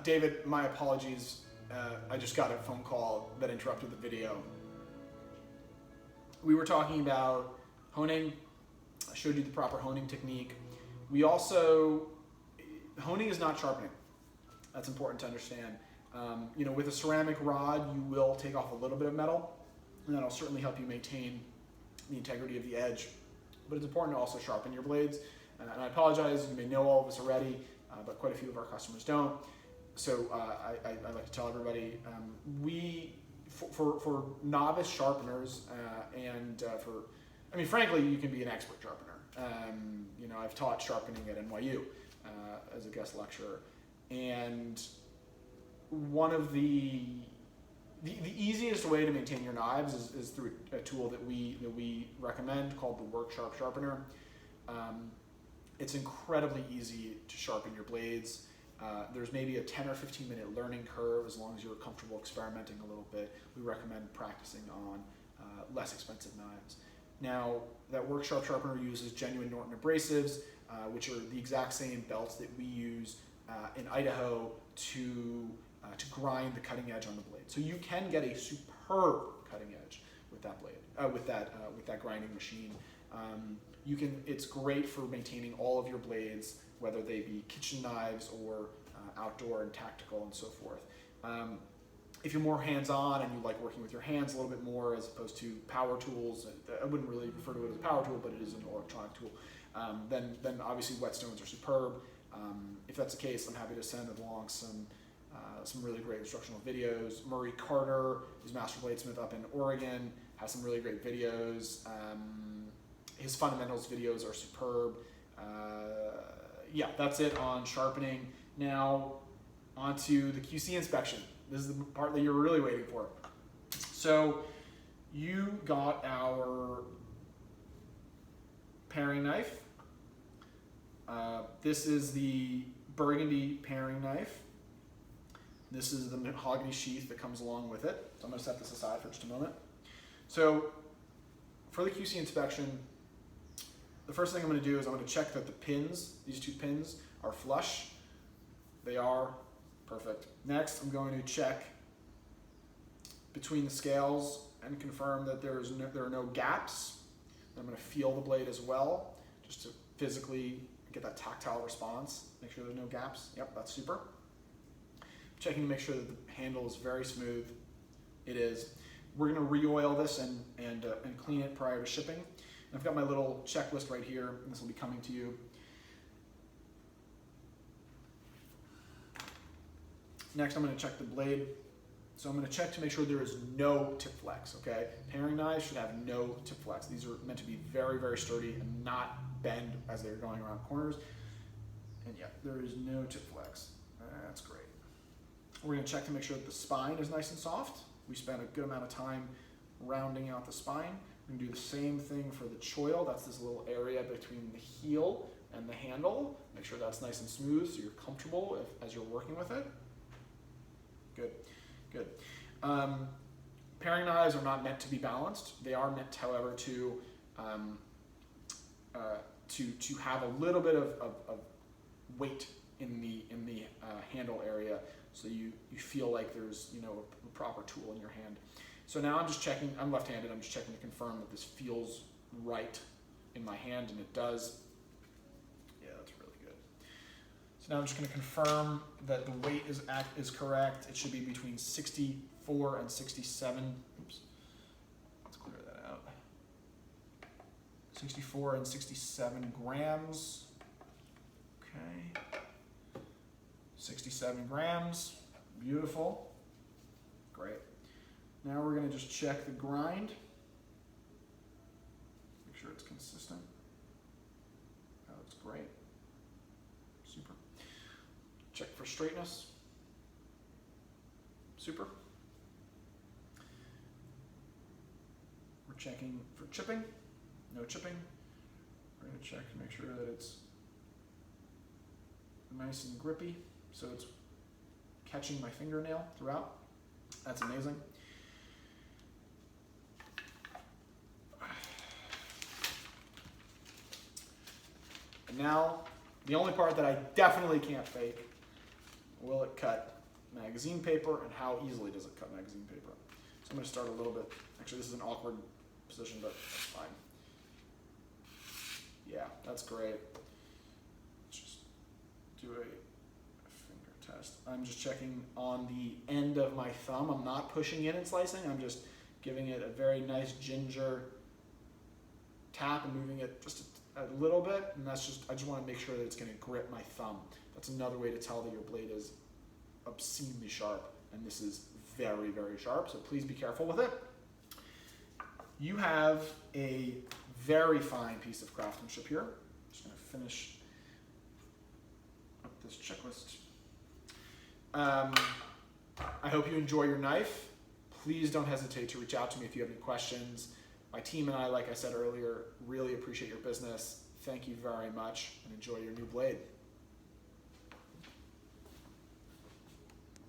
David, my apologies. I just got a phone call that interrupted the video. We were talking about honing. I showed you the proper honing technique. We also, honing is not sharpening. That's important to understand. With a ceramic rod, you will take off a little bit of metal, and that'll certainly help you maintain the integrity of the edge. But it's important to also sharpen your blades. And I apologize, you may know all of this already, but quite a few of our customers don't. So I like to tell everybody, for novice sharpeners frankly, you can be an expert sharpener. I've taught sharpening at NYU as a guest lecturer, and one of the easiest way to maintain your knives is through a tool that we recommend called the Work Sharp Sharpener. It's incredibly easy to sharpen your blades. There's maybe a 10 or 15 minute learning curve as long as you're comfortable experimenting a little bit. We recommend practicing on less expensive knives. Now, that Work Sharp Sharpener uses genuine Norton abrasives, which are the exact same belts that we use in Idaho to grind the cutting edge on the blade. So you can get a superb cutting edge with that blade, with that grinding machine. It's great for maintaining all of your blades, whether they be kitchen knives or outdoor and tactical and so forth. If you're more hands-on and you like working with your hands a little bit more as opposed to power tools, I wouldn't really refer to it as a power tool, but it is an electronic tool, then obviously whetstones are superb. If that's the case, I'm happy to send along some really great instructional videos. Murray Carter, who's Master Bladesmith up in Oregon, has some really great videos. His fundamentals videos are superb. That's it on sharpening. Now, onto the QC inspection. This is the part that you're really waiting for. So, you got our paring knife. This is the burgundy paring knife. This is the mahogany sheath that comes along with it. So I'm going to set this aside for just a moment. So, for the QC inspection, the first thing I'm going to do is I'm going to check that the pins, these two pins, are flush. They are. Perfect. Next, I'm going to check between the scales and confirm that there are no gaps. I'm going to feel the blade as well, just to physically get that tactile response. Make sure there's no gaps. Yep, that's super. Checking to make sure that the handle is very smooth. It is. We're going to re-oil this and clean it prior to shipping. I've got my little checklist right here, and this will be coming to you. Next, I'm going to check the blade. So I'm going to check to make sure there is no tip flex, okay? Paring knives should have no tip flex. These are meant to be very, very sturdy and not bend as they're going around corners. And yeah, there is no tip flex. That's great. We're going to check to make sure that the spine is nice and soft. We spent a good amount of time rounding out the spine. We're going to do the same thing for the choil. That's this little area between the heel and the handle. Make sure that's nice and smooth so you're comfortable as you're working with it. Good, good. Paring knives are not meant to be balanced. They are meant, however, to have a little bit of weight in the handle area, so you feel like there's a proper tool in your hand. So now I'm just checking. I'm left-handed. I'm just checking to confirm that this feels right in my hand, and it does. Yeah, that's really good. So now I'm just going to confirm that the weight is correct. It should be between 64 and 67. Oops. Let's clear that out. 64 and 67 grams. Okay. 67 grams. Beautiful. Great. Now we're going to just check the grind. Make sure it's consistent. That looks great. Super. Check for straightness. Super. We're checking for chipping. No chipping. We're going to check to make sure that it's nice and grippy, so it's catching my fingernail throughout. That's amazing. And now, the only part that I definitely can't fake will it cut magazine paper, and how easily does it cut magazine paper? So I'm going to start a little bit, actually this is an awkward position, but that's fine. Yeah, that's great. Let's just do a finger test. I'm just checking on the end of my thumb. I'm not pushing in and slicing. I'm just giving it a very nice ginger tap and moving it just a little bit. And that's just, I just want to make sure that it's going to grip my thumb. That's another way to tell that your blade is obscenely sharp. And this is very, very sharp. So please be careful with it. You have a very fine piece of craftsmanship here. I'm just going to finish up this checklist. I hope you enjoy your knife. Please don't hesitate to reach out to me if you have any questions. My team and I, like I said earlier, really appreciate your business. Thank you very much and enjoy your new blade.